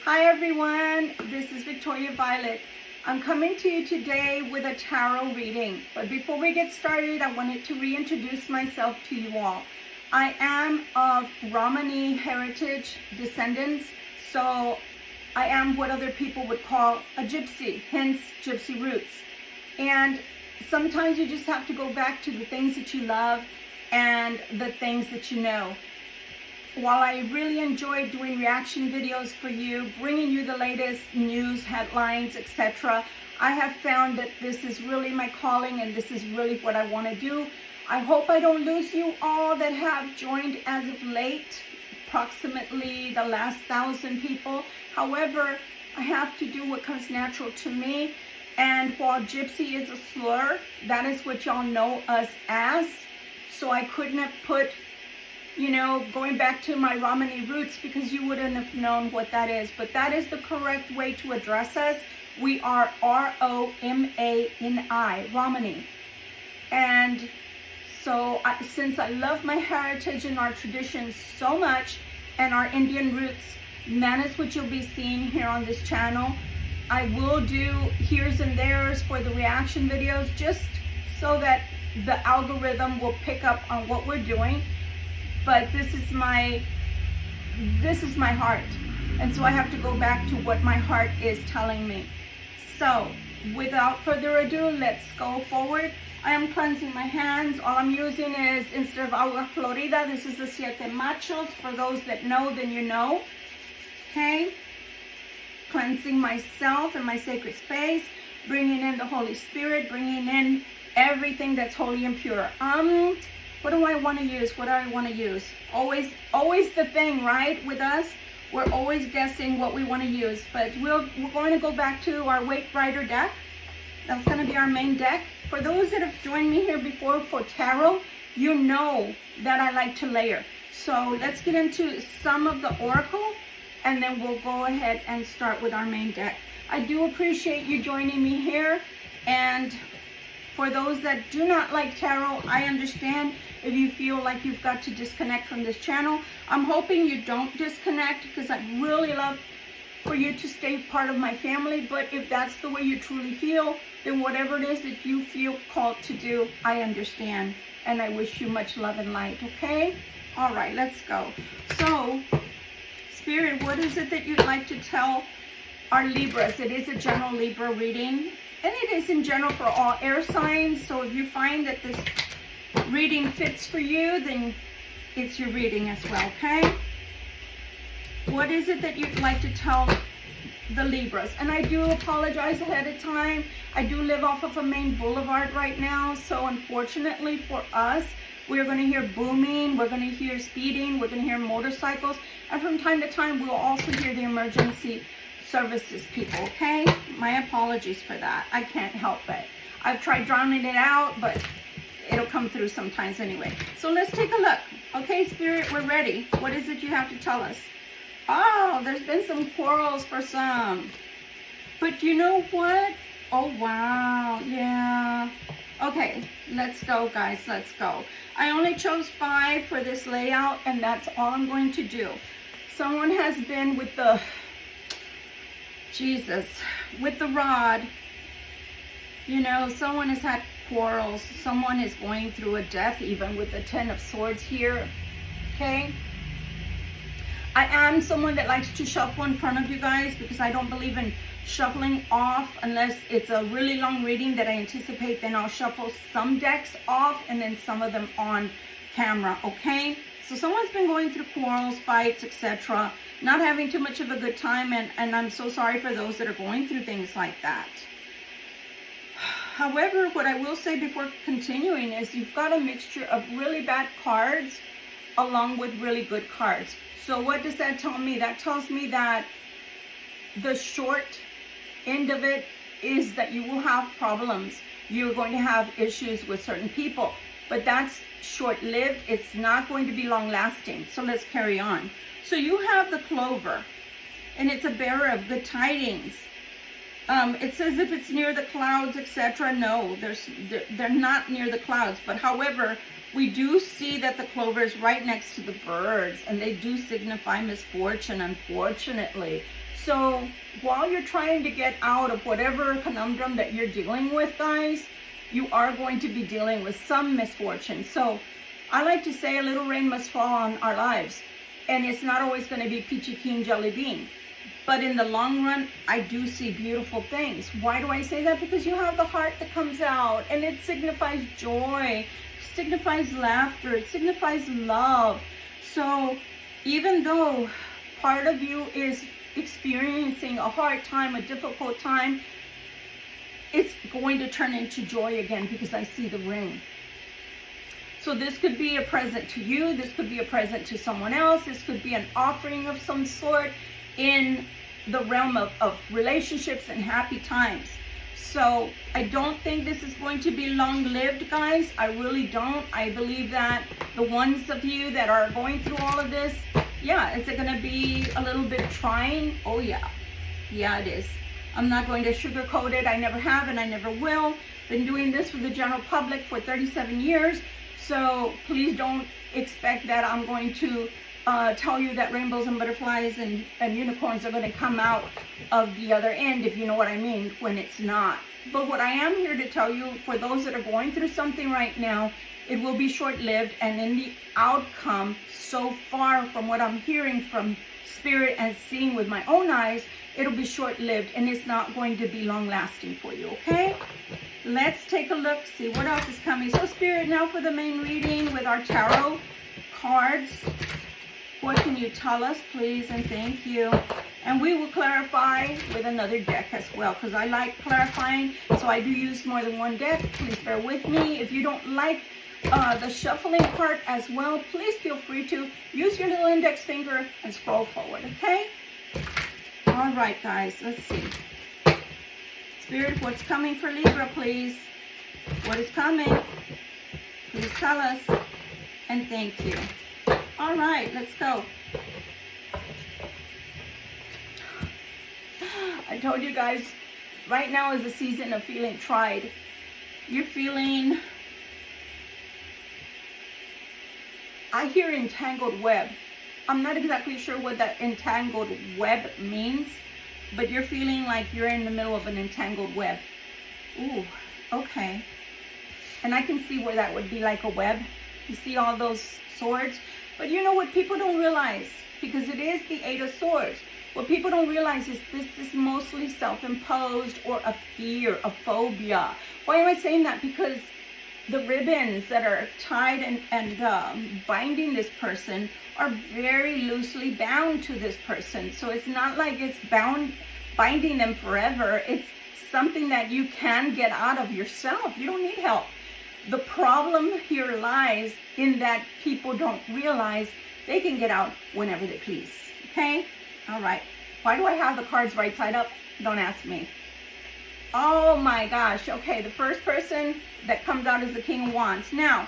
Hi everyone, this is Victoria Violet. I'm coming to you today with a tarot reading. But before we get started, I wanted to reintroduce myself to you all. I am of Romani heritage descendants, so I am what other people would call a gypsy, hence gypsy roots. And sometimes you just have to go back to the things that you love and the things that you know. While I really enjoy doing reaction videos for you, bringing you the latest news, headlines, etc., I have found that this is really my calling and this is really what I want to do. I hope I don't lose you all that have joined as of late, approximately the last 1,000 people. However, I have to do what comes natural to me. And while gypsy is a slur, that is what y'all know us as. So I couldn't have put, going back to my Romani roots, because you wouldn't have known what that is. But that is the correct way to address us. We are R-O-M-A-N-I, Romani. And so since I love my heritage and our traditions so much, and our Indian roots, and that is what you'll be seeing here on this channel. I will do here's and there's for the reaction videos, just so that the algorithm will pick up on what we're doing. But this is my heart, and so I have to go back to what my heart is telling me. So without further ado, let's go forward. I am cleansing my hands. All I'm using is, instead of agua florida, this is the siete machos. For those that know, then you know. Okay, cleansing myself and my sacred space, bringing in the Holy Spirit, bringing in everything that's holy and pure. What do I want to use? What do I want to use? Always the thing, right? With us, we're always guessing what we want to use. But we're going to go back to our Weight Rider deck. That's going to be our main deck. For those that have joined me here before for tarot, you know that I like to layer. So let's get into some of the oracle, and then we'll go ahead and start with our main deck. I do appreciate you joining me here. And for those that do not like tarot, I understand if you feel like you've got to disconnect from this channel. I'm hoping you don't disconnect, because I'd really love for you to stay part of my family. But if that's the way you truly feel, then whatever it is that you feel called to do, I understand. And I wish you much love and light, okay? All right, let's go. So, Spirit, what is it that you'd like to tell our Libras? It is a general Libra reading. And it is in general for all air signs. So if you find that this reading fits for you, then it's your reading as well, okay? What is it that you'd like to tell the Libras? And I do apologize ahead of time. I do live off of a main boulevard right now. So unfortunately for us, we're going to hear booming. We're going to hear speeding. We're going to hear motorcycles. And from time to time, we'll also hear the emergency services people, okay? My apologies for that. I can't help it. I've tried drowning it out, but it'll come through sometimes anyway. So let's take a look. Okay, Spirit, we're ready. What is it you have to tell us? Oh, there's been some quarrels for some. But you know what? Oh, wow. Yeah. Okay, let's go, guys. Let's go. I only chose 5 for this layout, and that's all I'm going to do. Someone has been with the with the rod, someone has had quarrels. Someone is going through a death, even with the 10 of Swords here, okay? I am someone that likes to shuffle in front of you guys, because I don't believe in shuffling off unless it's a really long reading that I anticipate. Then I'll shuffle some decks off and then some of them on camera, okay? So someone's been going through quarrels, fights, etc., not having too much of a good time, and I'm so sorry for those that are going through things like that. However, what I will say before continuing is you've got a mixture of really bad cards along with really good cards. So what does that tell me? That tells me that the short end of it is that you will have problems. You're going to have issues with certain people, but that's short-lived. It's not going to be long-lasting. So let's carry on. So you have the Clover, and it's a bearer of good tidings. It says if it's near the clouds, etc. No, they're not near the clouds. But however, we do see that the clover is right next to the birds, and they do signify misfortune, unfortunately. So while you're trying to get out of whatever conundrum that you're dealing with, guys, you are going to be dealing with some misfortune. So I like to say a little rain must fall on our lives, and it's not always going to be peachy keen jelly bean. But in the long run, I do see beautiful things. Why do I say that? Because you have the heart that comes out, and it signifies joy, signifies laughter, it signifies love. So even though part of you is experiencing a hard time, a difficult time, it's going to turn into joy again, because I see the ring. So this could be a present to you, this could be a present to someone else, this could be an offering of some sort in the realm of relationships and happy times. So I don't think this is going to be long-lived, guys. I really don't. I believe that the ones of you that are going through all of this, yeah, is it going to be a little bit trying? Oh yeah. Yeah, it is. I'm not going to sugarcoat it. I never have and I never will. Been doing this for the general public for 37 years. So please don't expect that I'm going to tell you that rainbows and butterflies and unicorns are going to come out of the other end, if you know what I mean, when it's not. But what I am here to tell you, for those that are going through something right now, it will be short-lived, and in the outcome, so far from what I'm hearing from Spirit and seeing with my own eyes, it'll be short-lived, and it's not going to be long-lasting for you, okay? Let's take a look, see what else is coming. So Spirit, now for the main reading with our tarot cards. What can you tell us, please, and thank you. And we will clarify with another deck as well, because I like clarifying, so I do use more than one deck. Please bear with me. If you don't like the shuffling part as well, please feel free to use your little index finger and scroll forward, okay? All right, guys, let's see. Spirit, what's coming for Libra, please? What is coming? Please tell us, and thank you. All right, let's go. I told you guys, right now is a season of feeling tried. You're feeling, I hear entangled web. I'm not exactly sure what that entangled web means, but you're feeling like you're in the middle of an entangled web. Ooh, okay. And I can see where that would be like a web. You see all those swords? But you know what people don't realize, because it is the Eight of Swords, what people don't realize is this is mostly self-imposed or a fear, a phobia. Why am I saying that? Because the ribbons that are tied and binding this person are very loosely bound to this person. So it's not like it's binding them forever. It's something that you can get out of yourself. You don't need help. The problem here lies in that people don't realize they can get out whenever they please. Okay? All right. Why do I have the cards right side up? Don't ask me. Oh my gosh. Okay, the first person that comes out is the King of Wands. Now,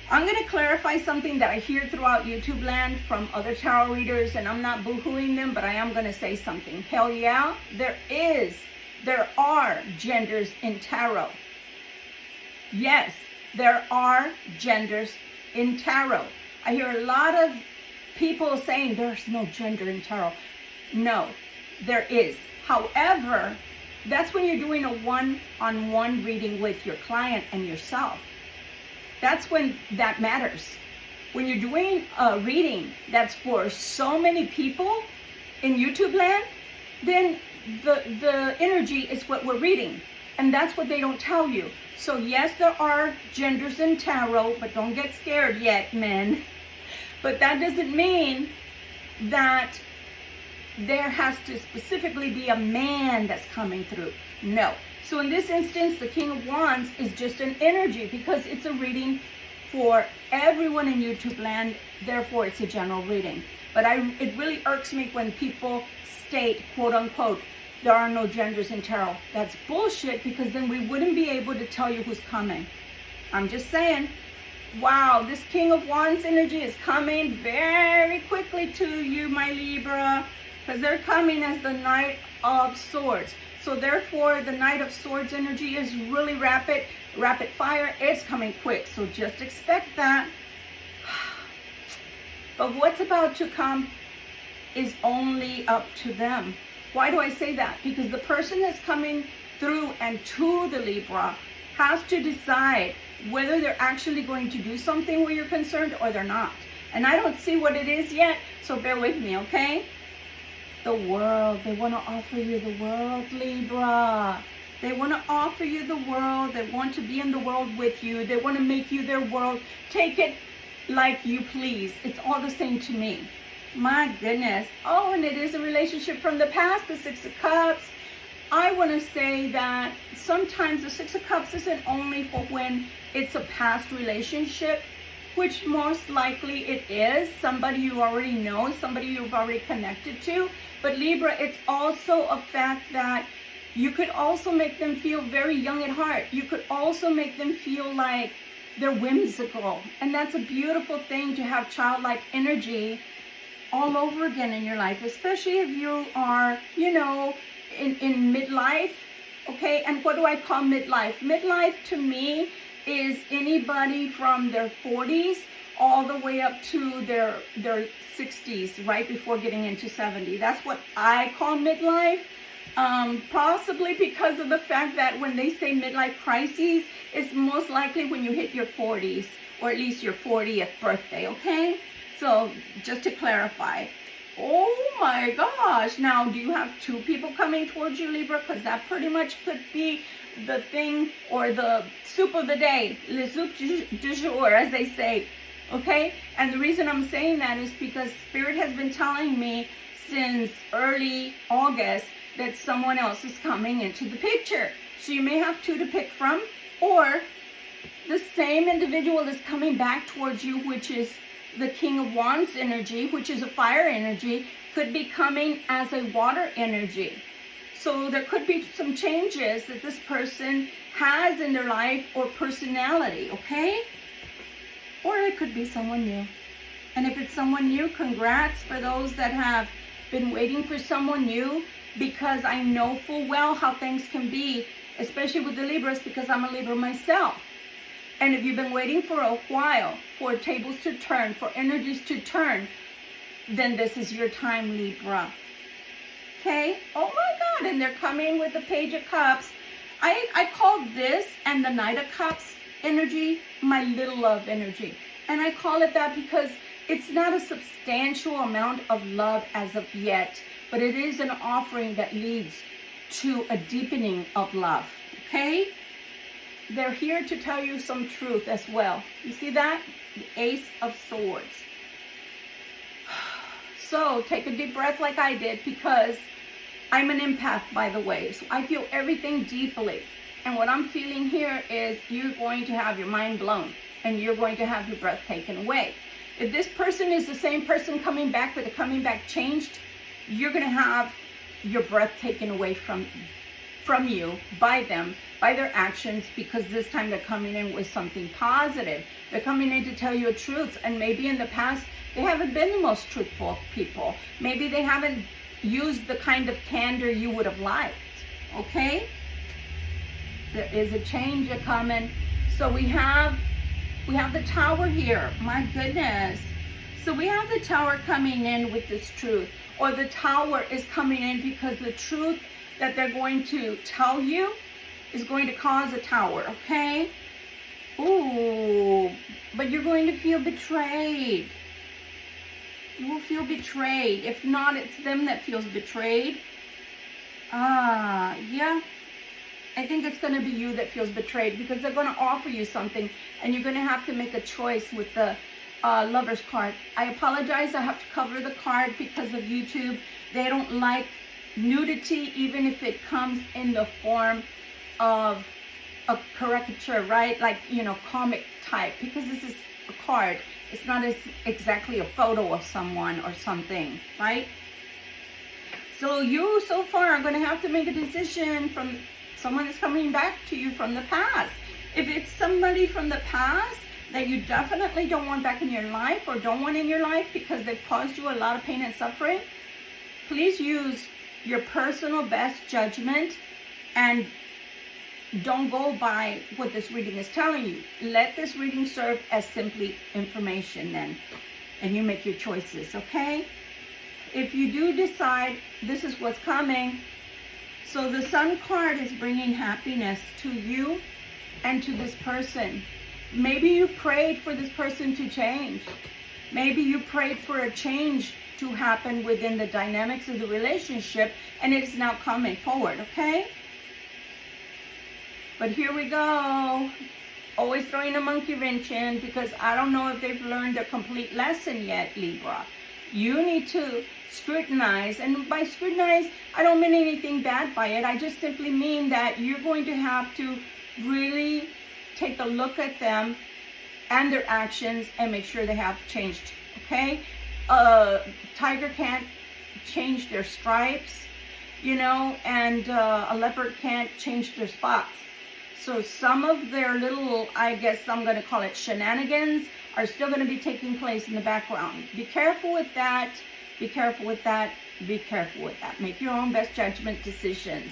I'm going to clarify something that I hear throughout YouTube land from other tarot readers, and I'm not boo-hooing them, but I am going to say something. Hell yeah, there are genders in tarot. Yes, there are genders in tarot. I hear a lot of people saying there's no gender in tarot. No, there is. However, that's when you're doing a one-on-one reading with your client and yourself. That's when that matters. When you're doing a reading that's for so many people in YouTube land, then the energy is what we're reading. And that's what they don't tell you. So yes, there are genders in tarot, but don't get scared yet, men. But that doesn't mean that there has to specifically be a man that's coming through. No. So in this instance, the King of Wands is just an energy, because it's a reading for everyone in YouTube land. Therefore, it's a general reading. But it really irks me when people state, quote unquote, there are no genders in tarot. That's bullshit, because then we wouldn't be able to tell you who's coming. I'm just saying. Wow, this King of Wands energy is coming very quickly to you, my Libra, because they're coming as the Knight of Swords. So therefore, the Knight of Swords energy is really rapid fire. It's coming quick. So just expect that. But what's about to come is only up to them. Why do I say that? Because the person that's coming through and to the Libra has to decide whether they're actually going to do something where you're concerned or they're not. And I don't see what it is yet, so bear with me, okay? The world. They want to offer you the world, Libra. They want to offer you the world. They want to be in the world with you. They want to make you their world. Take it like you please. It's all the same to me. My goodness. Oh, and it is a relationship from the past, the Six of Cups. I want to say that sometimes the Six of Cups isn't only for when it's a past relationship, which most likely it is. Somebody you already know, somebody you've already connected to. But Libra, it's also a fact that you could also make them feel very young at heart. You could also make them feel like they're whimsical. And that's a beautiful thing, to have childlike energy all over again in your life, especially if you are, you know, in midlife. Okay, and what do I call midlife? Midlife to me is anybody from their 40s all the way up to their 60s, right before getting into 70. That's what I call midlife. Possibly because of the fact that when they say midlife crises, it's most likely when you hit your 40s, or at least your 40th birthday, okay? So just to clarify. Oh my gosh. Now, do you have two people coming towards you, Libra? Because that pretty much could be the thing, or the soup of the day, le soup du jour, as they say. Okay? And the reason I'm saying that is because Spirit has been telling me since early August that someone else is coming into the picture. So you may have two to pick from, or the same individual is coming back towards you, which is the King of Wands energy, which is a fire energy, could be coming as a water energy. So there could be some changes that this person has in their life or personality, okay? Or it could be someone new. And if it's someone new, congrats for those that have been waiting for someone new, because I know full well how things can be, especially with the Libras, because I'm a Libra myself. And if you've been waiting for a while for tables to turn, for energies to turn, then this is your time, Libra. Okay? Oh my God, and they're coming with the Page of Cups. I call this and the Knight of Cups energy my little love energy. And I call it that because it's not a substantial amount of love as of yet, but it is an offering that leads to a deepening of love. Okay? They're here to tell you some truth as well. You see that? The Ace of Swords. So take a deep breath like I did, because I'm an empath, by the way. So I feel everything deeply. And what I'm feeling here is you're going to have your mind blown, and you're going to have your breath taken away. If this person is the same person coming back, but the coming back changed, you're going to have your breath taken away from you by them, by their actions, because this time they're coming in with something positive. They're coming in to tell you a truth, and maybe in the past they haven't been the most truthful of people. Maybe they haven't used the kind of candor you would have liked. Okay? There is a change coming. So we have the Tower here. My goodness. So we have the Tower coming in with this truth, or the Tower is coming in because the truth that they're going to tell you is going to cause a tower, okay? Ooh, but you're going to feel betrayed. You will feel betrayed. If not, it's them that feels betrayed. Yeah. I think it's going to be you that feels betrayed, because they're going to offer you something, and you're going to have to make a choice with the Lover's card. I apologize. I have to cover the card because of YouTube. They don't like nudity, even if it comes in the form of a caricature, right? Like, you know, comic type, because this is a card. It's not exactly a photo of someone or something, right? So you so far are going to have to make a decision from someone that's coming back to you from the past. If it's somebody from the past that you definitely don't want back in your life, or don't want in your life because they've caused you a lot of pain and suffering, please use your personal best judgment And don't go by what this reading is telling you. Let this reading serve as simply information then, and you make your choices, okay? If you do decide this is what's coming, so the Sun card is bringing happiness to you and to this person. Maybe you prayed for this person to change. Maybe you prayed for a change to happen within the dynamics of the relationship, and it's now coming forward, okay? But here we go. Always throwing a monkey wrench in, because I don't know if they've learned their complete lesson yet, Libra. You need to scrutinize, and by scrutinize, I don't mean anything bad by it. I just simply mean that you're going to have to really take a look at them and their actions and make sure they have changed, okay? Tiger can't change their stripes, you know, and a leopard can't change their spots. So some of their little, I guess I'm going to call it shenanigans, are still going to be taking place in the background. Be careful with that. Be careful with that. Be careful with that. Make your own best judgment decisions.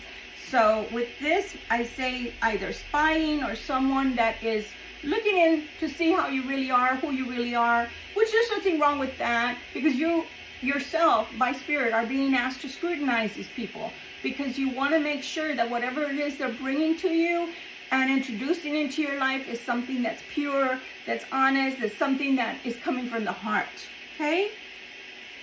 So with this, I say either spying or someone that is looking in to see how you really are, who you really are, which there's nothing wrong with that, because you yourself, by spirit, are being asked to scrutinize these people, because you want to make sure that whatever it is they're bringing to you and introducing into your life is something that's pure, that's honest, that's something that is coming from the heart, okay?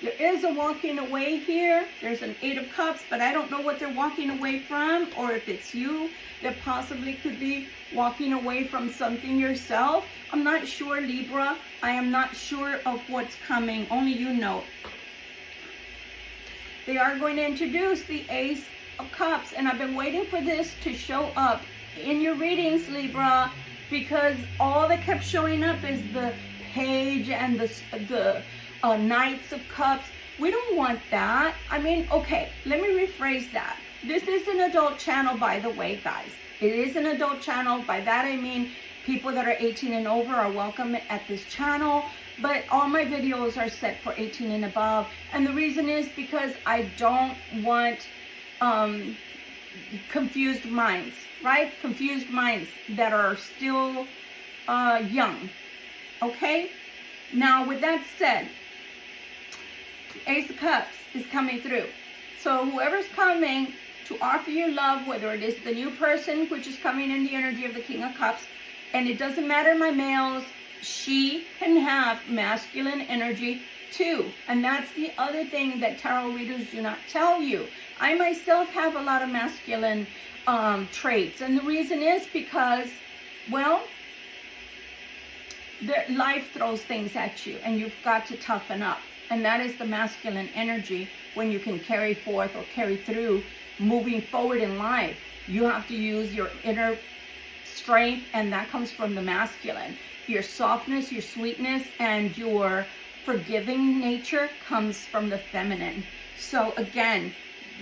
There is a walking away here. There's an 8 of Cups, but I don't know what they're walking away from, or if it's you that possibly could be walking away from something yourself. I'm not sure, Libra. I am not sure of what's coming. Only you know. They are going to introduce the Ace of Cups, and I've been waiting for this to show up in your readings, Libra, because all that kept showing up is the Page and the Knights of Cups. We don't want that. I mean, okay, let me rephrase that. This is an adult channel, by the way, guys. It is an adult channel. By that I mean people that are 18 and over are welcome at this channel, but all my videos are set for 18 and above. And the reason is because I don't want confused minds, right? Confused minds that are still young, okay? Now, with that said, Ace of Cups is coming through. So whoever's coming to offer you love, whether it is the new person, which is coming in the energy of the King of Cups, and it doesn't matter, my males, she can have masculine energy too. And that's the other thing that tarot readers do not tell you. I myself have a lot of masculine traits. And the reason is because, well, life throws things at you and you've got to toughen up. And that is the masculine energy when you can carry forth or carry through moving forward in life. You have to use your inner strength, and that comes from the masculine. Your softness, your sweetness, and your forgiving nature comes from the feminine. So again,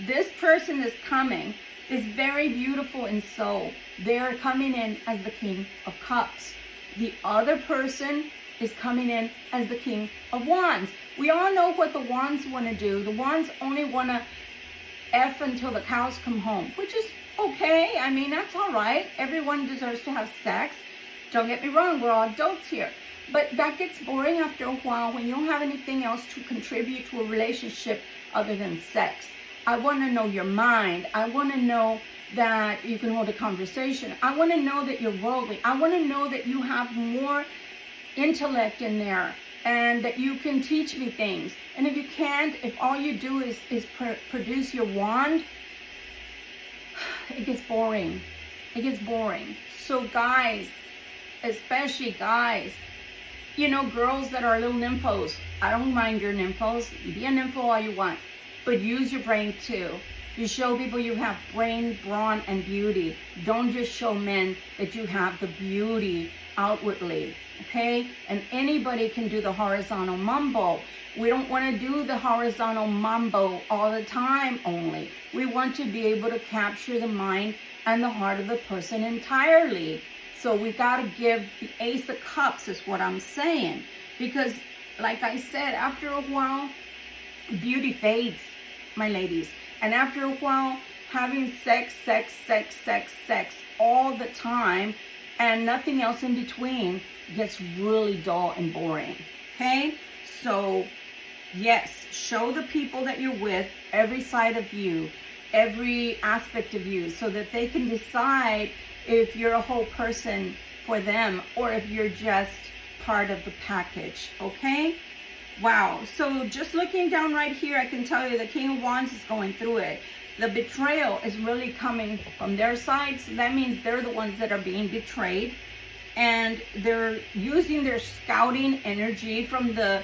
this person that's coming is very beautiful in soul. They're coming in as the King of Cups. The other person is coming in as the King of Wands. We all know what the Wands want to do. The Wands only want to F until the cows come home, which is okay. I mean, that's all right. Everyone deserves to have sex. Don't get me wrong, we're all adults here. But that gets boring after a while when you don't have anything else to contribute to a relationship other than sex. I want to know your mind. I want to know that you can hold a conversation. I want to know that you're worldly. I want to know that you have more intellect in there and that you can teach me things. And if you can't, if all you do is produce your wand, it gets boring. It gets boring. So guys, especially guys, you know, girls that are little nymphos, I don't mind your nymphos. Be a nympho all you want, but use your brain too. You show people you have brain, brawn, and beauty. Don't just show men that you have the beauty outwardly, okay? And anybody can do the horizontal mambo. We don't want to do the horizontal mambo all the time only. We want to be able to capture the mind and the heart of the person entirely. So we got to give the Ace of Cups is what I'm saying. Because, like I said, after a while, beauty fades, my ladies. And after a while, having sex all the time and nothing else in between gets really dull and boring. Okay? So, yes, show the people that you're with every side of you, every aspect of you, so that they can decide if you're a whole person for them or if you're just part of the package. Okay? Wow. So just looking down right here, I can tell you the King of Wands is going through it. The betrayal is really coming from their side. So that means they're the ones that are being betrayed. And they're using their scouting energy from the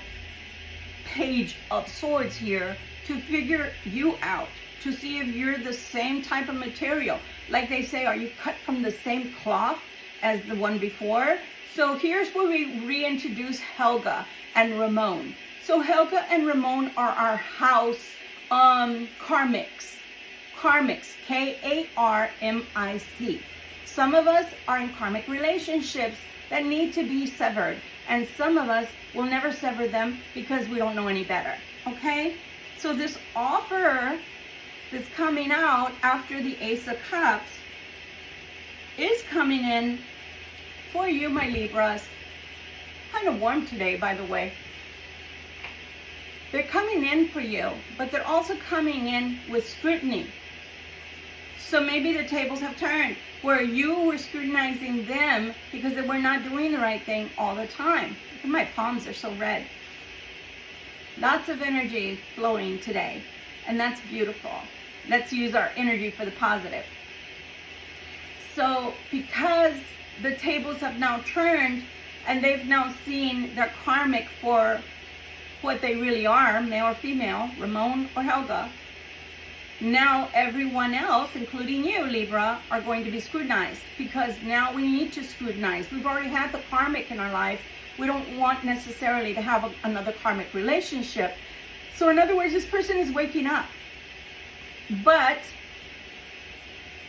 Page of Swords here to figure you out, to see if you're the same type of material. Like they say, are you cut from the same cloth as the one before? So here's where we reintroduce Helga and Ramon. So Helga and Ramon are our house karmics. Karmics, K-A-R-M-I-C. Some of us are in karmic relationships that need to be severed. And some of us will never sever them because we don't know any better. Okay? So this offer that's coming out after the Ace of Cups is coming in for you, my Libras. Kind of warm today, by the way. They're coming in for you, but they're also coming in with scrutiny. So maybe the tables have turned, where you were scrutinizing them because they were not doing the right thing all the time. Look at my palms, are so red. Lots of energy flowing today, and that's beautiful. Let's use our energy for the positive. So because the tables have now turned, and they've now seen their karmic for what they really are, male or female, Ramon or Helga, now everyone else, including you, Libra, are going to be scrutinized, because now we need to scrutinize. We've already had the karmic in our life. We don't want necessarily to have another karmic relationship. So in other words, this person is waking up. But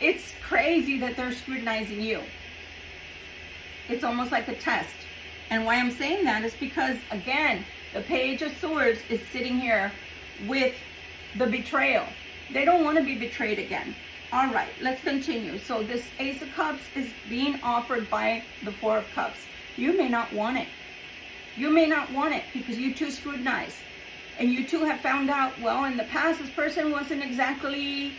it's crazy that they're scrutinizing you. It's almost like a test. And why I'm saying that is because, again, the Page of Swords is sitting here with the betrayal. They don't want to be betrayed again. All right, let's continue. So this Ace of Cups is being offered by the Four of Cups. You may not want it. You may not want it because you too scrutinize. And you too have found out, well, in the past, this person wasn't exactly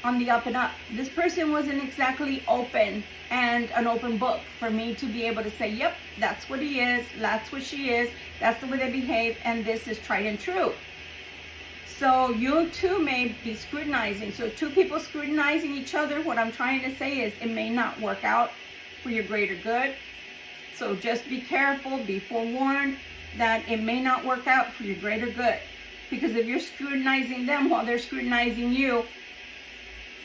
on the up and up. This person wasn't exactly open and an open book for me to be able to say, yep, that's what he is, that's what she is, that's the way they behave, and this is tried and true. So you too may be scrutinizing. So two people scrutinizing each other, what I'm trying to say is it may not work out for your greater good. So just be careful, be forewarned that it may not work out for your greater good. Because if you're scrutinizing them while they're scrutinizing you,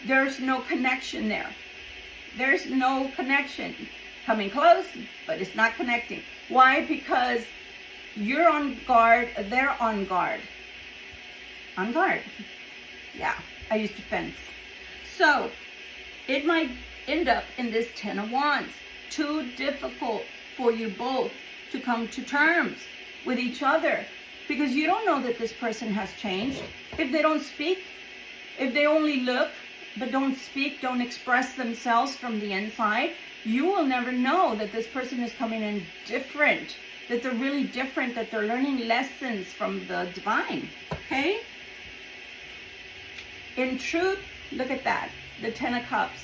there's no connection there. There's no connection. Coming close, but it's not connecting. Why? Because you're on guard, they're on guard. On guard. Yeah, I used to fence. So, it might end up in this Ten of Wands. Too difficult for you both to come to terms with each other. Because you don't know that this person has changed. If they don't speak, if they only look, but don't speak, don't express themselves from the inside, you will never know that this person is coming in different, that they're really different, that they're learning lessons from the divine, okay? In truth, look at that, the Ten of Cups.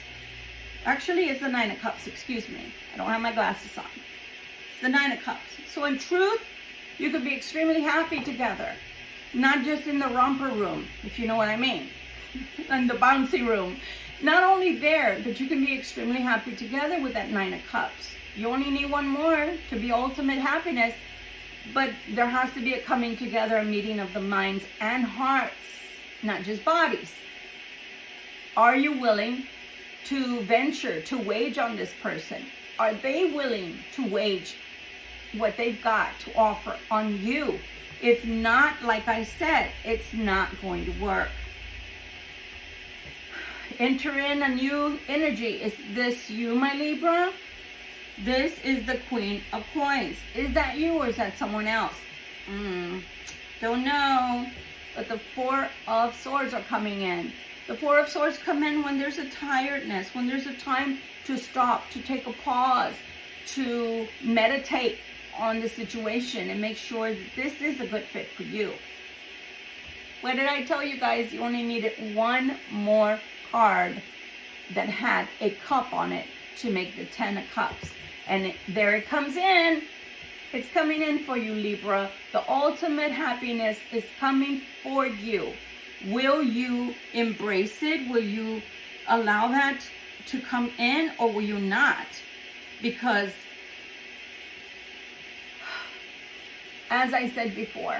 Actually, it's the Nine of Cups, excuse me. I don't have my glasses on. It's the Nine of Cups. So in truth, you could be extremely happy together. Not just in the romper room, if you know what I mean. In the bouncy room. Not only there, but you can be extremely happy together with that Nine of Cups. You only need one more to be ultimate happiness, but there has to be a coming together, a meeting of the minds and hearts, not just bodies. Are you willing to venture, to wage on this person? Are they willing to wage what they've got to offer on you? If not, like I said, it's not going to work. Enter in a new energy. Is this you, my Libra? This is the Queen of Coins. Is that you or is that someone else? Don't know. but the Four of Swords are coming in. The Four of Swords come in when there's a tiredness, when there's a time to stop, to take a pause, to meditate on the situation and make sure that this is a good fit for you. What did I tell you guys? You only needed one more card that had a cup on it to make the 10 of Cups. And there it comes in. It's coming in for you, Libra. The ultimate happiness is coming for you. Will you embrace it? Will you allow that to come in, or will you not? Because, as I said before,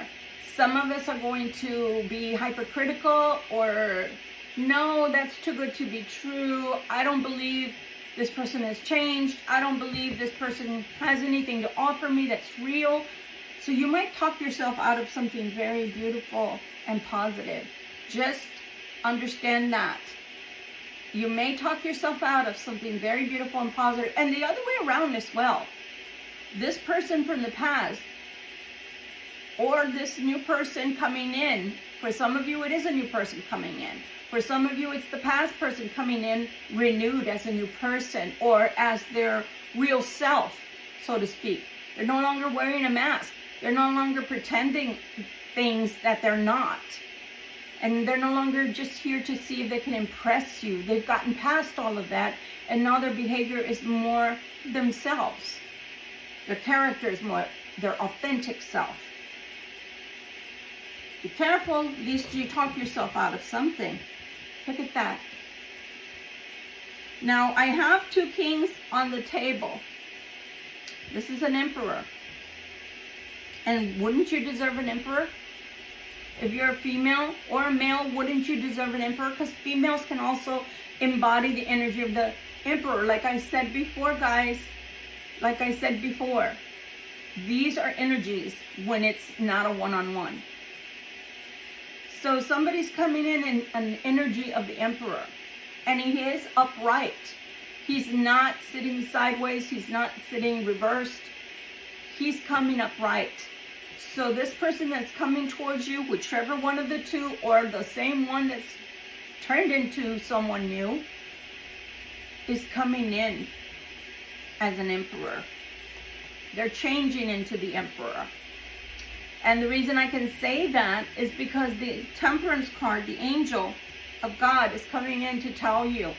some of us are going to be hypercritical, or no, that's too good to be true. I don't believe this person has changed. I don't believe this person has anything to offer me that's real. So you might talk yourself out of something very beautiful and positive. Just understand that. You may talk yourself out of something very beautiful and positive. And the other way around as well. This person from the past, or this new person coming in. For some of you, it is a new person coming in. For some of you, it's the past person coming in renewed as a new person, or as their real self, so to speak. They're no longer wearing a mask. They're no longer pretending things that they're not. And they're no longer just here to see if they can impress you. They've gotten past all of that, and now their behavior is more themselves. Their character is more their authentic self. Be careful, lest you talk yourself out of something. Look at that. Now, I have two kings on the table. This is an emperor. And wouldn't you deserve an emperor? If you're a female or a male, wouldn't you deserve an emperor? Because females can also embody the energy of the emperor. Like I said before, guys, like I said before, these are energies when it's not a one-on-one. So somebody's coming in an energy of the emperor, and he is upright. He's not sitting sideways. He's not sitting reversed. He's coming upright. So this person that's coming towards you, whichever one of the two, or the same one that's turned into someone new, is coming in as an emperor. They're changing into the emperor. And the reason I can say that is because the Temperance card, the angel of God, is coming in to tell you.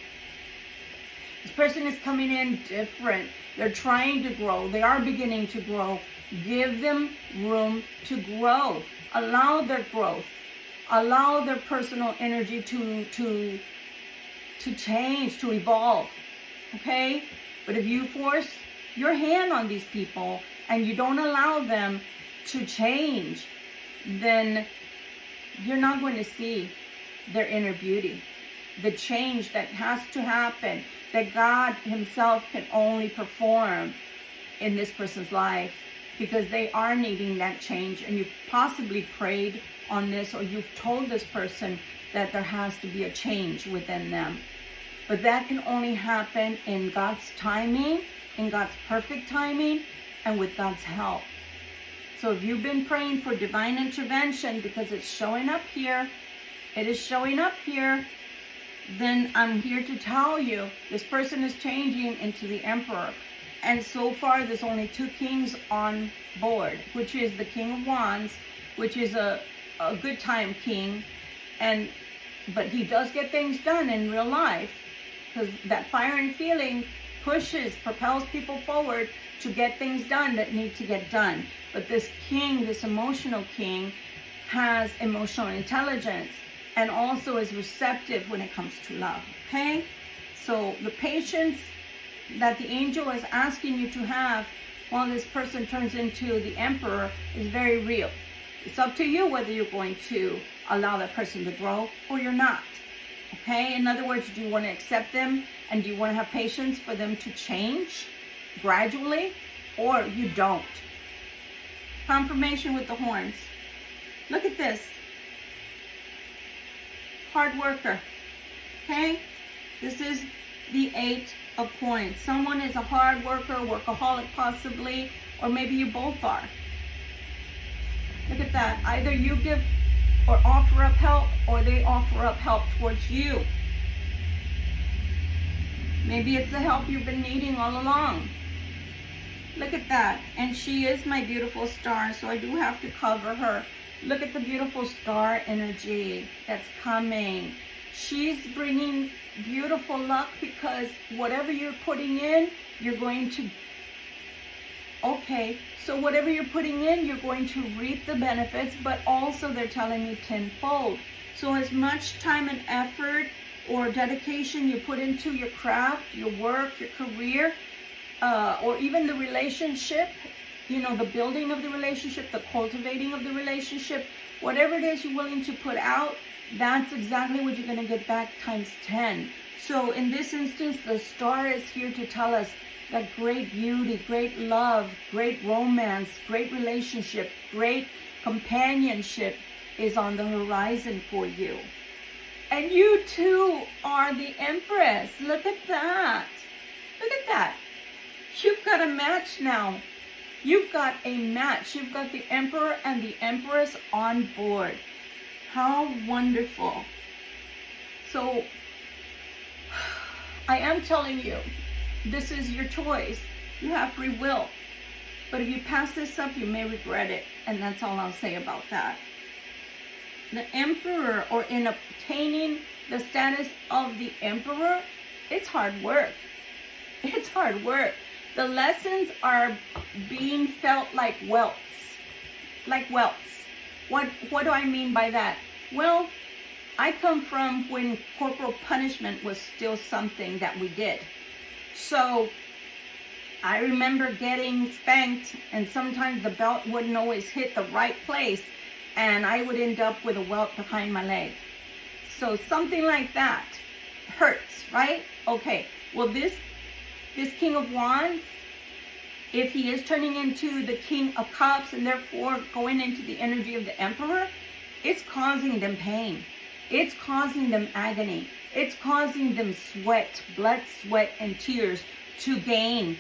This person is coming in different. They're trying to grow. They are beginning to grow. Give them room to grow. Allow their growth. Allow their personal energy to change, to evolve. Okay? But if you force your hand on these people and you don't allow them to change, then you're not going to see their inner beauty. The change that has to happen, that God himself can only perform in this person's life, because they are needing that change. And you've possibly prayed on this, or you've told this person that there has to be a change within them. But that can only happen in God's timing, in God's perfect timing, and with God's help. So if you've been praying for divine intervention, because it's showing up here, it is showing up here, then I'm here to tell you this person is changing into the emperor. And so far, there's only two kings on board, which is the King of Wands, which is a good time king. But he does get things done in real life, because that fire and feeling propels people forward to get things done that need to get done. But this king, this emotional king, has emotional intelligence and also is receptive when it comes to love. Okay? So the patience that the angel is asking you to have while this person turns into the emperor is very real. It's up to you whether you're going to allow that person to grow or you're not. Okay? In other words, do you want to accept them and do you want to have patience for them to change gradually, or you don't? Confirmation with the horns. Look at this. Hard worker. Okay? This is the 8 of coins. Someone is a hard worker, workaholic possibly, or maybe you both are. Look at that. Either you give or offer up help, or they offer up help towards you. Maybe it's the help you've been needing all along. Look at that. And she is my beautiful star, so I do have to cover her. Look at the beautiful star energy that's coming. She's bringing beautiful luck, because whatever you're putting in, you're going to, okay, so whatever you're putting in, you're going to reap the benefits, but also they're telling me tenfold. So as much time and effort or dedication you put into your craft, your work, your career, or even the relationship, you know, the building of the relationship, the cultivating of the relationship, whatever it is you're willing to put out, that's exactly what you're going to get back times 10. So in this instance, the star is here to tell us that great beauty, great love, great romance, great relationship, great companionship is on the horizon for you. And you too are the Empress. Look at that. Look at that. You've got a match now. You've got a match. You've got the Emperor and the Empress on board. How wonderful. So, I am telling you, this is your choice. You have free will. But if you pass this up, you may regret it. And that's all I'll say about that. The Emperor, or in obtaining the status of the Emperor, it's hard work. It's hard work. The lessons are being felt like welts. Like welts. What do I mean by that? Well, I come from when corporal punishment was still something that we did. So I remember getting spanked, and sometimes the belt wouldn't always hit the right place, and I would end up with a welt behind my leg. So something like that hurts, right? Okay, well this King of Wands, if he is turning into the King of Cups and therefore going into the energy of the Emperor, it's causing them pain. It's causing them agony. It's causing them sweat, blood, sweat, and tears to gain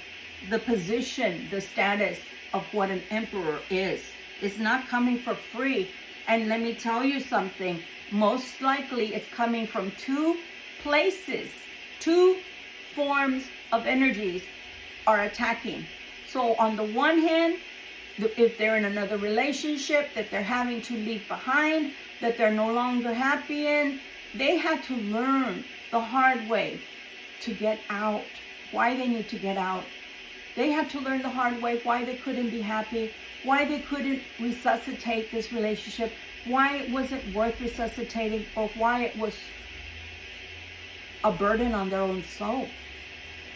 the position, the status of what an emperor is. It's not coming for free. And let me tell you something. Most likely it's coming from two places. Two forms of energies are attacking. So on the one hand, if they're in another relationship that they're having to leave behind, that they're no longer happy in, they had to learn the hard way to get out. Why they need to get out. They had to learn the hard way why they couldn't be happy, why they couldn't resuscitate this relationship, why it wasn't worth resuscitating, or why it was a burden on their own soul.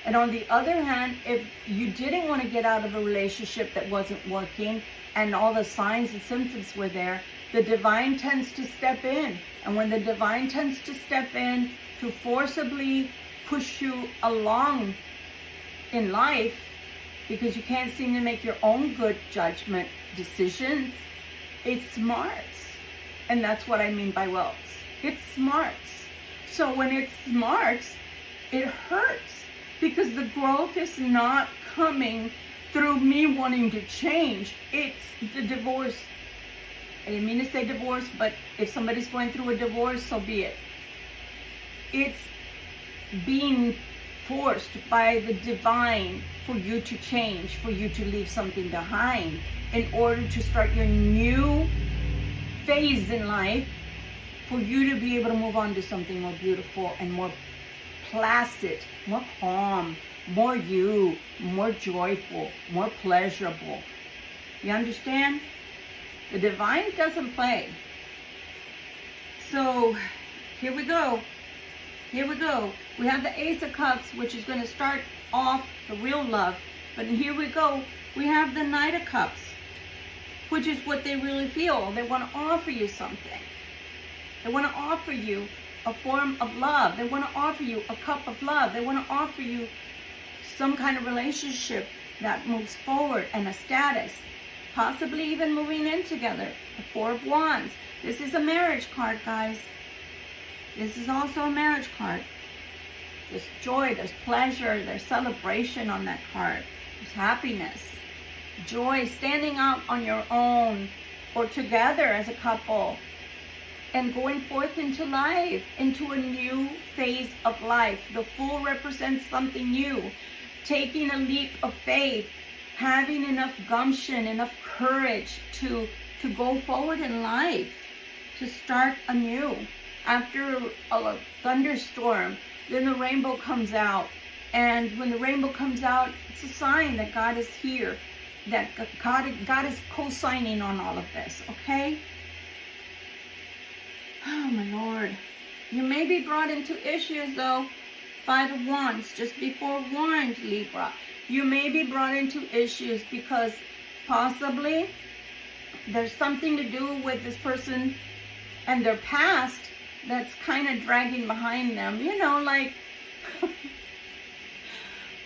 And on the other hand, if you didn't want to get out of a relationship that wasn't working and all the signs and symptoms were there, the divine tends to step in. And when the divine tends to step in to forcibly push you along in life, because you can't seem to make your own good judgment decisions, it smarts. And that's what I mean by welts. It smarts. So when it smarts, it hurts, because the growth is not coming through me wanting to change. It's the divorce. I didn't mean to say divorce, but if somebody's going through a divorce, so be it. It's being forced by the divine for you to change, for you to leave something behind in order to start your new phase in life, for you to be able to move on to something more beautiful and more placid, more calm, more you, more joyful, more pleasurable. You understand? The divine doesn't play. So here we go. Here we go. We have the Ace of Cups, which is going to start off the real love. But here we go. We have the Knight of Cups, which is what they really feel. They want to offer you something. They want to offer you a form of love. They want to offer you a cup of love. They want to offer you some kind of relationship that moves forward and a status. Possibly even moving in together. The Four of Wands. This is a marriage card, guys. This is also a marriage card. There's joy, there's pleasure, there's celebration on that card. There's happiness, joy, standing out on your own or together as a couple. and going forth into life, into a new phase of life. The Fool represents something new, taking a leap of faith, having enough gumption, enough courage to go forward in life, to start anew. After a thunderstorm, then the rainbow comes out. And when the rainbow comes out, it's a sign that God is here, that God is co-signing on all of this, okay? Oh, my Lord. You may be brought into issues, though. 5 of Wands, just be forewarned, Libra. You may be brought into issues because possibly there's something to do with this person and their past that's kind of dragging behind them. You know, like,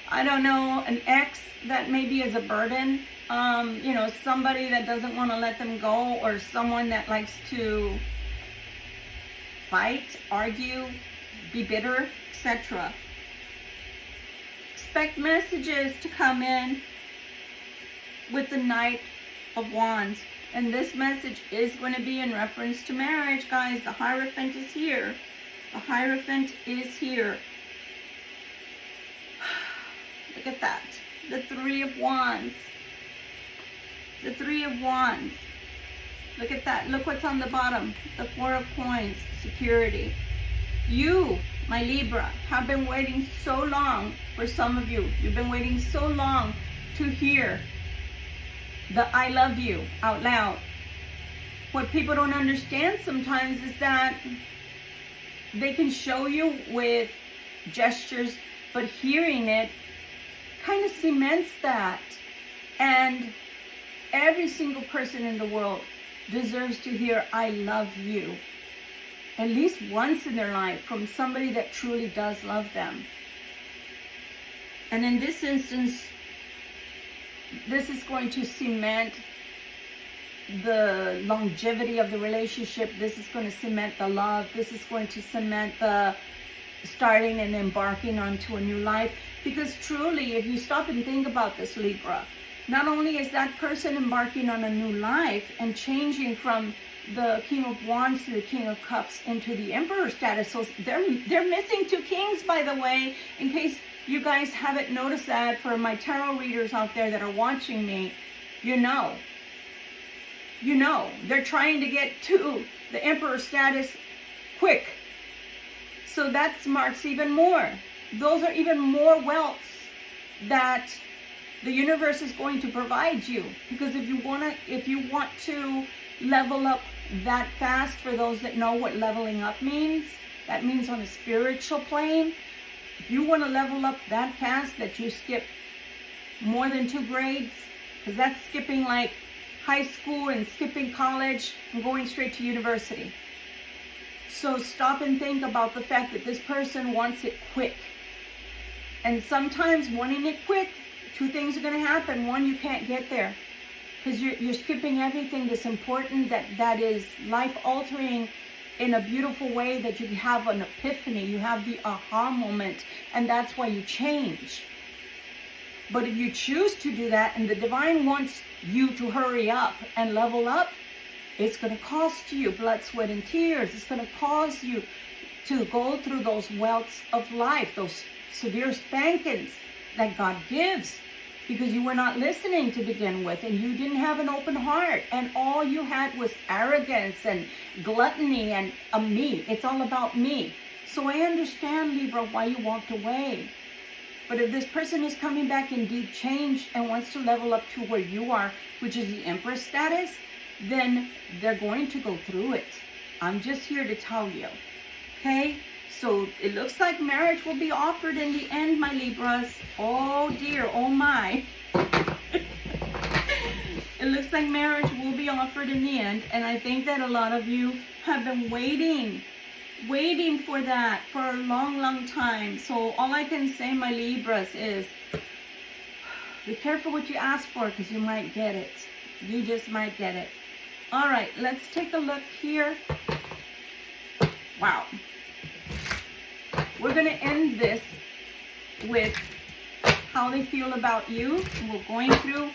I don't know, an ex that maybe is a burden. You know, somebody that doesn't want to let them go, or someone that likes to fight, argue, be bitter, etc. Expect messages to come in with the Knight of Wands. And this message is going to be in reference to marriage, guys. The Hierophant is here. The Hierophant is here. Look at that. The 3 of Wands. The 3 of Wands. Look at that. Look what's on the bottom. The 4 of Coins. Security. You, my Libra, have been waiting so long. For some of you, you've been waiting so long to hear the I love you out loud. What people don't understand sometimes is that they can show you with gestures, but hearing it kind of cements that. And every single person in the world deserves to hear I love you at least once in their life from somebody that truly does love them. And in this instance, this is going to cement the longevity of the relationship. This is going to cement the love. This is going to cement the starting and embarking onto a new life. Because truly, if you stop and think about this, Libra, not only is that person embarking on a new life and changing from the King of Wands to the King of Cups into the Emperor status. So they're missing 2 kings, by the way, in case you guys haven't noticed that. For my tarot readers out there that are watching me, you know, they're trying to get to the Emperor status quick. So that marks even more. Those are even more wealth that the universe is going to provide you. Because if you want to level up that fast, for those that know what leveling up means, that means on a spiritual plane. If you want to level up that fast that you skip more than 2 grades, because that's skipping like high school and skipping college and going straight to university. So stop and think about the fact that this person wants it quick. And sometimes wanting it quick, 2 things are going to happen. One, you can't get there because you're skipping everything that's important, that is life-altering in a beautiful way, that you have an epiphany, you have the aha moment, and that's why you change. But if you choose to do that, and the divine wants you to hurry up and level up, it's going to cost you blood, sweat, and tears. It's going to cause you to go through those welts of life, those severe spankings that God gives, because you were not listening to begin with, and you didn't have an open heart, and all you had was arrogance and gluttony and a me. It's all about me. So I understand, Libra, why you walked away. But if this person is coming back in deep change and wants to level up to where you are, which is the Empress status, then they're going to go through it. I'm just here to tell you. Okay? So it looks like marriage will be offered in the end, my Libras. Oh dear, oh my. It looks like marriage will be offered in the end. And I think that a lot of you have been waiting for that for a long, long time. So all I can say, my Libras, is be careful what you ask for, because you might get it. You just might get it. All right, let's take a look here. Wow. We're going to end this with how they feel about you. We're going through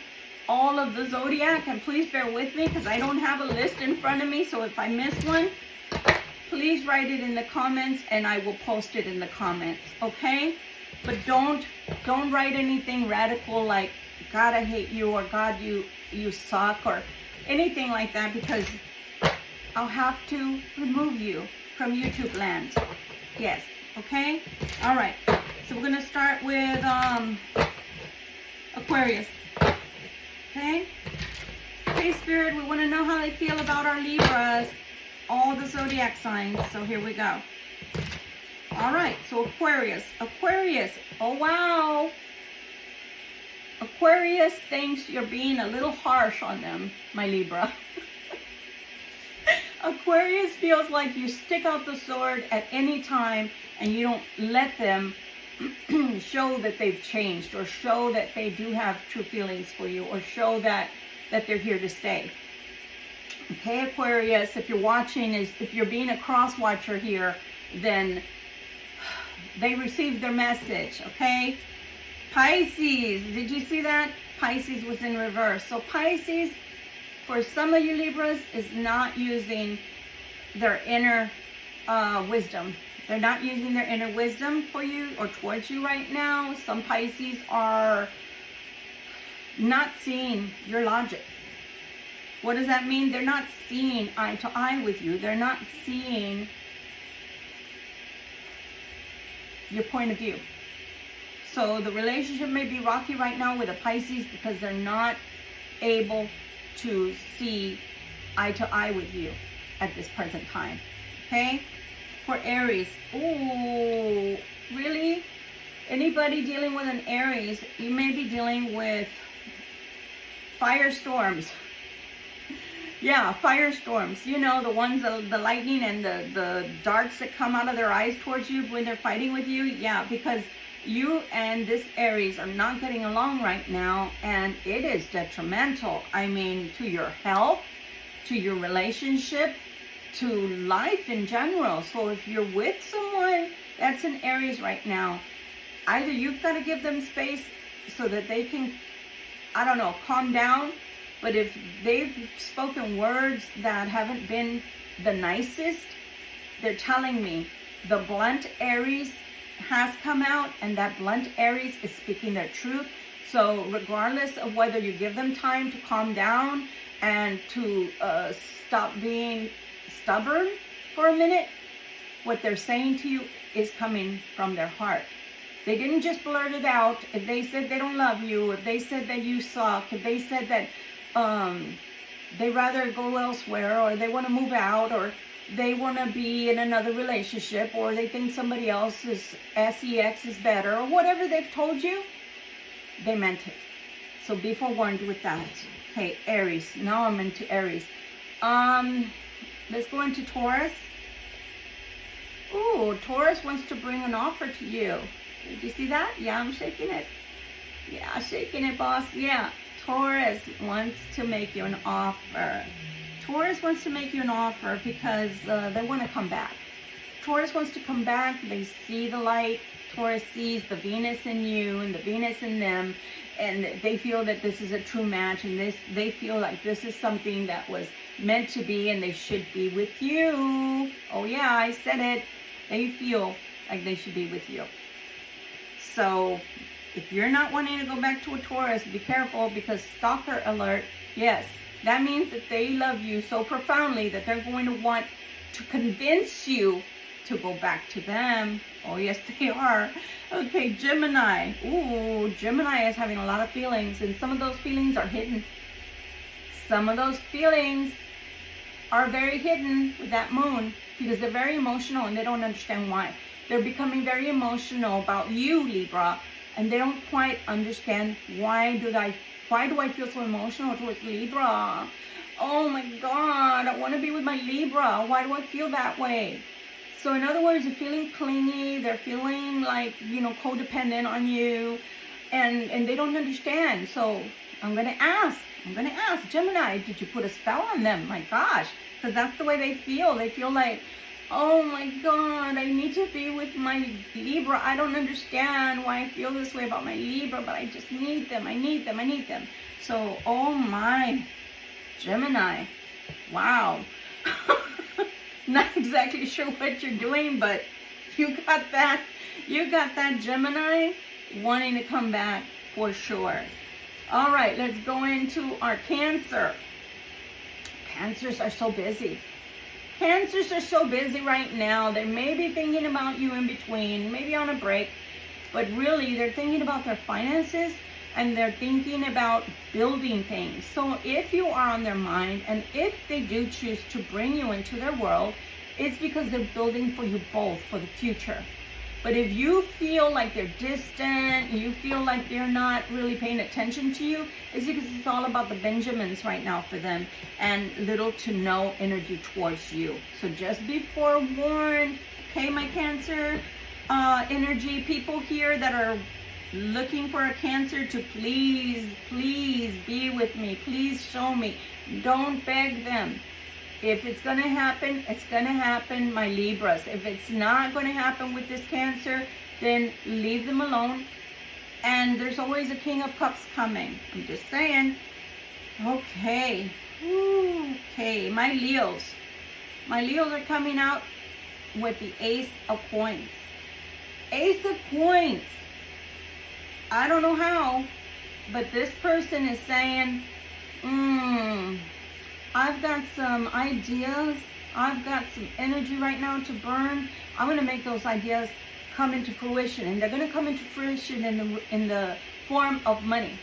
all of the zodiac, and please bear with me because I don't have a list in front of me, so if I miss one, please write it in the comments and I will post it in the comments, okay? But don't write anything radical like, God, I hate you, or God, you suck, or anything like that, because I'll have to remove you from YouTube land. Yes, okay? All right, so we're gonna start with Aquarius, okay? Okay, Spirit, we want to know how they feel about our Libras, all the zodiac signs. So here we go. All right, so Aquarius. Oh, wow. Aquarius thinks you're being a little harsh on them, my Libra. Aquarius feels like you stick out the sword at any time and you don't let them show that they've changed, or show that they do have true feelings for you, or show that they're here to stay. Okay, Aquarius, if you're watching, if you're being a cross watcher here, then they received their message, okay? Pisces, did you see that? Pisces was in reverse. So Pisces, for some of you Libras, is not using their inner wisdom. They're not using their inner wisdom for you or towards you right now. Some Pisces are not seeing your logic. What does that mean? They're not seeing eye to eye with you. They're not seeing your point of view. So the relationship may be rocky right now with a Pisces because they're not able to see eye to eye with you at this present time. Okay? For Aries, ooh, really? Anybody dealing with an Aries, you may be dealing with firestorms. Yeah, firestorms. You know, the ones, the lightning and the darts that come out of their eyes towards you when they're fighting with you. Yeah, because you and this Aries are not getting along right now, and it is detrimental. I mean, to your health, to your relationship, to life in general. So if you're with someone that's an Aries right now, either you've got to give them space so that they can, I don't know, calm down. But if they've spoken words that haven't been the nicest, they're telling me the blunt Aries has come out, and that blunt Aries is speaking their truth. So regardless of whether you give them time to calm down and to stop being stubborn for a minute, what they're saying to you is coming from their heart. They didn't just blurt it out. If they said they don't love you, if they said that you suck, if they said that they rather go elsewhere, or they want to move out, or they want to be in another relationship, or they think somebody else's sex is better, or whatever they've told you, they meant it. So be forewarned with that. Okay, Aries. Now I'm into Aries. Let's go into Taurus. Ooh, Taurus wants to bring an offer to you. Did you see that? Yeah, I'm shaking it. Yeah, shaking it, boss. Yeah. Taurus wants to make you an offer. Taurus wants to make you an offer because they want to come back. Taurus wants to come back. They see the light. Taurus sees the Venus in you and the Venus in them, and they feel that this is a true match, and they feel like this is something that was meant to be, and they should be with you. Oh yeah, I said it. They feel like they should be with you. So if you're not wanting to go back to a Taurus, be careful, because stalker alert. Yes, that means that they love you so profoundly that they're going to want to convince you to go back to them. Oh yes, they are. Okay, Gemini. Ooh, Gemini is having a lot of feelings, and some of those feelings are hidden. Some of those feelings are very hidden with that moon, because they're very emotional and they don't understand why. They're becoming very emotional about you, Libra, and they don't quite understand why do I feel so emotional towards Libra? Oh my God, I want to be with my Libra. Why do I feel that way? So in other words, they're feeling clingy. They're feeling like, you know, codependent on you, and they don't understand. So I'm going to ask, Gemini, did you put a spell on them? My gosh, because that's the way they feel. They feel like, oh my God, I need to be with my Libra. I don't understand why I feel this way about my Libra, but I just need them. I need them. So, oh my, Gemini, wow. Not exactly sure what you're doing, but you got that Gemini wanting to come back for sure. All right, let's go into our Cancer. Cancers are so busy. Cancers are so busy right now. They may be thinking about you in between, maybe on a break, but really they're thinking about their finances and they're thinking about building things. So if you are on their mind and if they do choose to bring you into their world, it's because they're building for you both for the future. But if you feel like they're distant, you feel like they're not really paying attention to you, it's because it's all about the Benjamins right now for them and little to no energy towards you. So just be forewarned, okay, my Cancer energy people here that are looking for a Cancer to please be with me. Please show me. Don't beg them. If it's going to happen, it's going to happen, my Libras. If it's not going to happen with this Cancer, then leave them alone. And there's always a King of Cups coming. I'm just saying. Okay. Okay, my Leos. My Leos are coming out with the Ace of Coins. Ace of Coins. I don't know how, but this person is saying, I've got some ideas. I've got some energy right now to burn. I'm going to make those ideas come into fruition. And they're going to come into fruition in the form of money.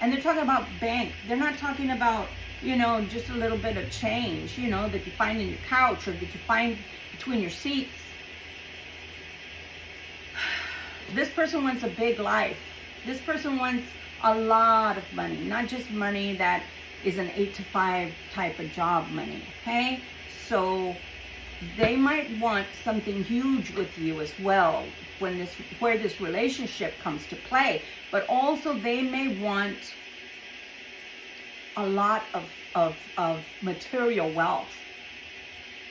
And they're talking about bank. They're not talking about, you know, just a little bit of change, you know, that you find in your couch or that you find between your seats. This person wants a big life. This person wants a lot of money, not just money that is an 8-to-5 type of job money, okay? So they might want something huge with you as well where this relationship comes to play. But also they may want a lot of material wealth.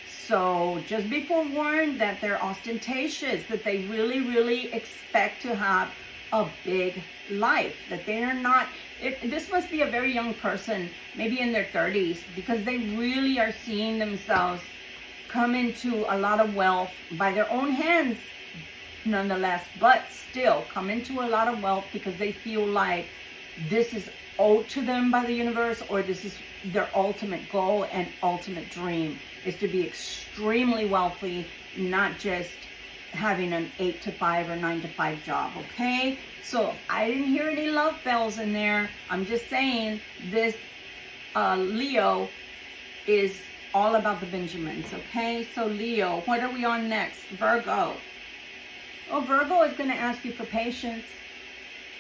So just be forewarned that they're ostentatious, that they really expect to have a big life, that they are not, this must be a very young person, maybe in their 30s, because they really are seeing themselves come into a lot of wealth by their own hands, nonetheless, but still come into a lot of wealth because they feel like this is owed to them by the universe, or this is their ultimate goal and ultimate dream, is to be extremely wealthy, not just having an 8-to-5 or 9-to-5 job, okay? So I didn't hear any love bells in there. I'm just saying this Leo is all about the Benjamins, okay? So Leo, what are we on next? Virgo. Oh, Virgo is going to ask you for patience.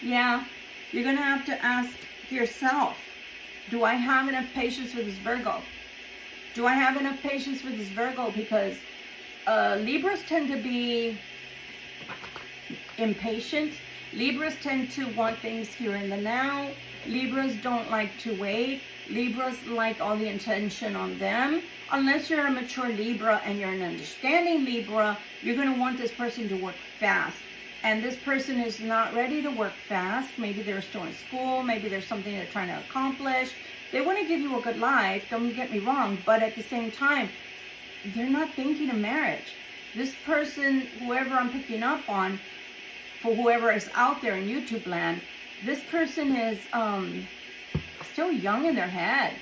Yeah, you're going to have to ask yourself, do I have enough patience for this Virgo? Do I have enough patience for this Virgo? Because Libras tend to be impatient. Libras tend to want things here and the now. Libras don't like to wait. Libras like all the attention on them. Unless you're a mature Libra and you're an understanding Libra, you're going to want this person to work fast. And this person is not ready to work fast. Maybe they're still in school. Maybe there's something they're trying to accomplish. They want to give you a good life, don't get me wrong, but at the same time, they're not thinking of marriage. This person, whoever I'm picking up on, for whoever is out there in YouTube land, this person is still young in their head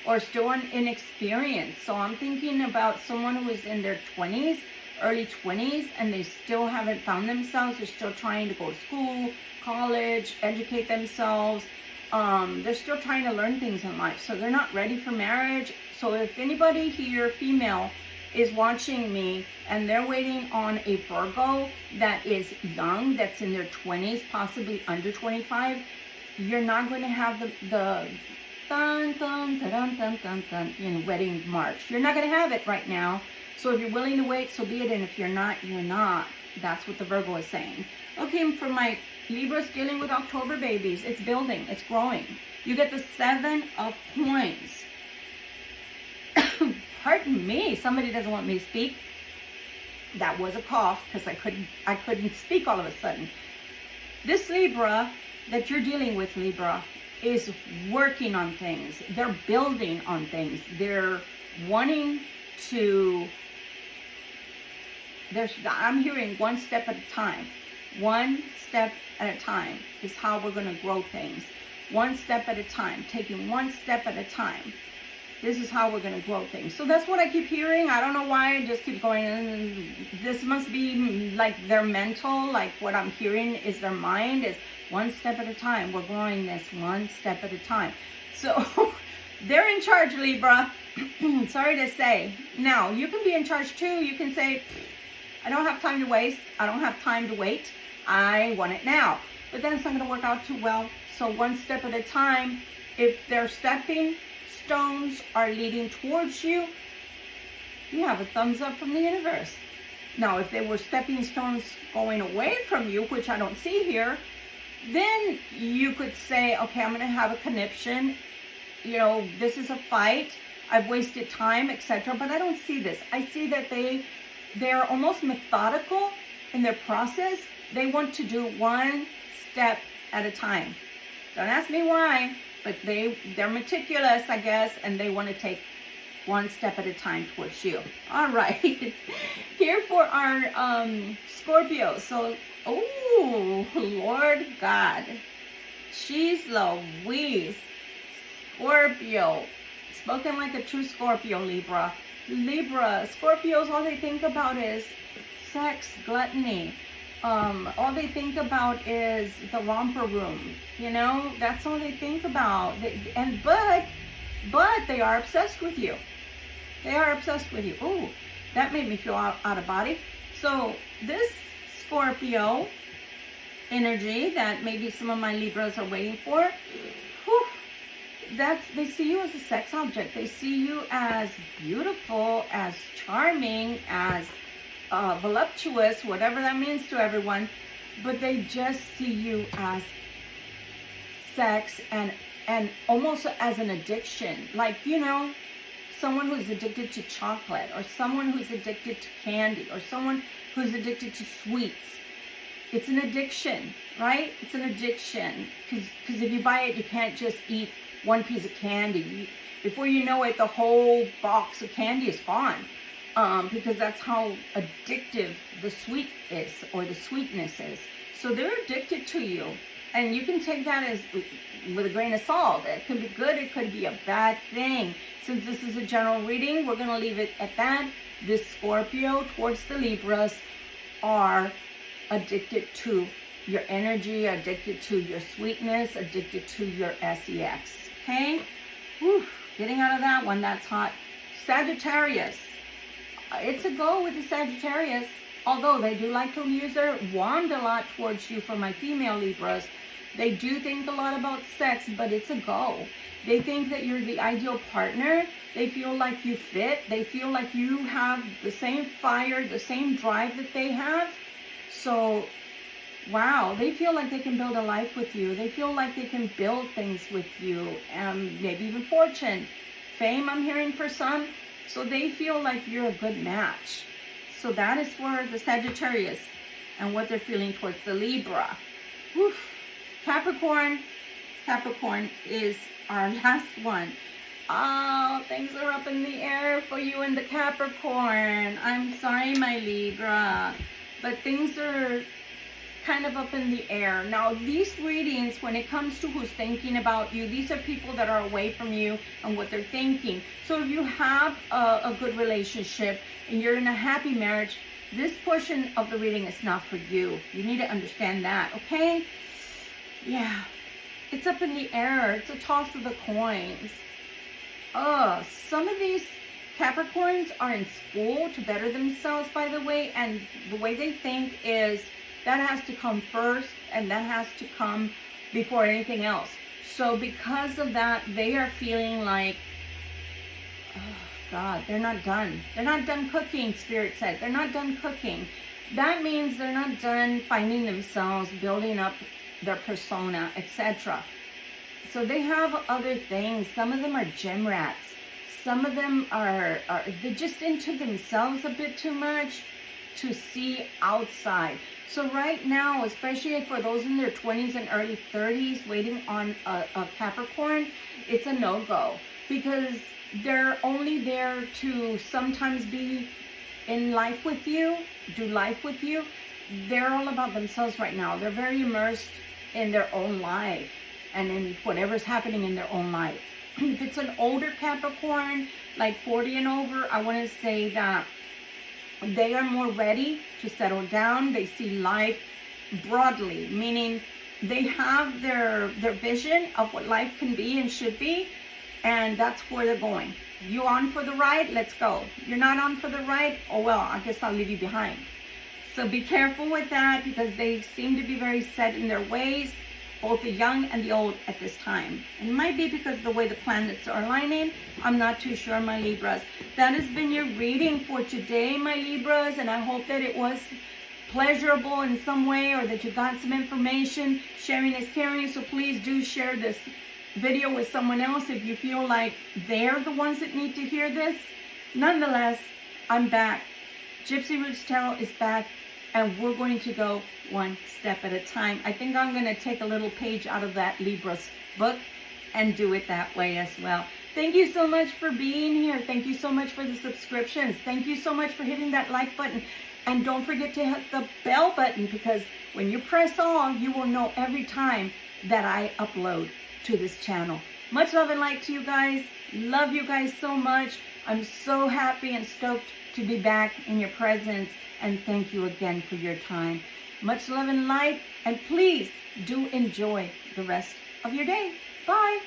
or still inexperienced. So I'm thinking about someone who is in their 20s, early 20s, and they still haven't found themselves. They're still trying to go to school, college, educate themselves. They're still trying to learn things in life. So they're not ready for marriage. So if anybody here, female, is watching me and they're waiting on a Virgo that is young, that's in their 20s, possibly under 25, you're not going to have the dun dun dun dun dun dun in wedding march. You're not going to have it right now. So if you're willing to wait, so be it. And if you're not, you're not. That's what the Virgo is saying. Okay, for my Libras dealing with October babies, it's building, it's growing. You get the 7 of Coins. Pardon me, somebody doesn't want me to speak. That was a cough because I couldn't speak all of a sudden. This Libra that you're dealing with, Libra, is working on things. They're building on things. They're wanting to I'm hearing one step at a time. One step at a time is how we're going to grow things. One step at a time, taking one step at a time. This is how we're going to grow things. So that's what I keep hearing. I don't know why. I just keep going. This must be like their mental, like what I'm hearing is their mind is one step at a time. We're growing this one step at a time. So they're in charge, Libra. Sorry to say. Now, you can be in charge too. You can say, I don't have time to waste. I don't have time to wait. I want it now. But then it's not going to work out too well. So one step at a time. If they're stepping stones are leading towards you, you have a thumbs up from the universe. Now, if they were stepping stones going away from you, which I don't see here, then you could say, okay, I'm going to have a conniption. You know, this is a fight. I've wasted time, etc. But I don't see this. I see that they're almost methodical in their process. They want to do one step at a time. Don't ask me why, but they're meticulous, I guess, and they want to take one step at a time towards you. All right. Here for our Scorpio. So, oh, Lord God. Jeez Louise. Scorpio. Spoken like a true Scorpio, Libra. Libra, Scorpios, all they think about is sex, gluttony. All they think about is the romper room. You know, that's all they think about. But they are obsessed with you. They are obsessed with you. Ooh, that made me feel out of body. So this Scorpio energy that maybe some of my Libras are waiting for, whew, they see you as a sex object. They see you as beautiful, as charming, as voluptuous, whatever that means to everyone. But they just see you as sex and almost as an addiction. Like, you know, someone who's addicted to chocolate, or someone who's addicted to candy, or someone who's addicted to sweets. It's an addiction, right? It's an addiction. Because if you buy it, you can't just eat one piece of candy. Before you know it, the whole box of candy is gone. Because that's how addictive the sweet is, or the sweetness is. So they're addicted to you. And you can take that as with a grain of salt. It could be good, it could be a bad thing. Since this is a general reading, we're going to leave it at that. This Scorpio towards the Libras are addicted to your energy, addicted to your sweetness, addicted to your sex. Okay? Whew, getting out of that one, that's hot. Sagittarius. It's a go with the Sagittarius. Although they do like to use their wand a lot towards you for my female Libras. They do think a lot about sex, but it's a go. They think that you're the ideal partner. They feel like you fit. They feel like you have the same fire, the same drive that they have. So, wow, they feel like they can build a life with you. They feel like they can build things with you. Maybe even fortune. Fame, I'm hearing for some. So they feel like you're a good match. So that is for the Sagittarius and what they're feeling towards the Libra. Whew. Capricorn. Capricorn is our last one. Oh, things are up in the air for you in the Capricorn. I'm sorry, my Libra. But things are kind of up in the air. Now, these readings, when it comes to who's thinking about you, these are people that are away from you and what they're thinking. So if you have a good relationship and you're in a happy marriage, this portion of the reading is not for you. You need to understand that, okay? Yeah, it's up in the air. It's a toss of the coins. Some of these Capricorns are in school to better themselves, by the way, and the way they think is that has to come first, and that has to come before anything else. So because of that, they are feeling like, oh God, they're not done. They're not done cooking, Spirit said. They're not done cooking. That means they're not done finding themselves, building up their persona, etc. So they have other things. Some of them are gym rats. Some of them are they're just into themselves a bit too much to see outside. So right now, especially for those in their 20s and early 30s waiting on a Capricorn, it's a no-go. Because they're only there to sometimes be in life with you, do life with you, they're all about themselves right now. They're very immersed in their own life and in whatever's happening in their own life. If it's an older Capricorn, like 40 and over, I want to say that they are more ready to settle down. They see life broadly, meaning they have their vision of what life can be and should be, and that's where they're going. You on for the ride? Let's go. You're not on for the ride? Oh well, I guess I'll leave you behind. So be careful with that, because they seem to be very set in their ways, both the young and the old at this time. It might be because of the way the planets are aligning. I'm not too sure, my Libras. That has been your reading for today, my Libras, and I hope that it was pleasurable in some way, or that you got some information. Sharing is caring, so please do share this video with someone else if you feel like they're the ones that need to hear this. Nonetheless, I'm back. Gypsy Roots Tarot is back, and we're going to go one step at a time. I think I'm going to take a little page out of that Libra's book and do it that way as well. Thank you so much for being here. Thank you so much for the subscriptions. Thank you so much for hitting that like button. And don't forget to hit the bell button, because when you press all, you will know every time that I upload to this channel. Much love and light to you guys. Love you guys so much. I'm so happy and stoked to be back in your presence. And thank you again for your time. Much love and light. And please do enjoy the rest of your day. Bye.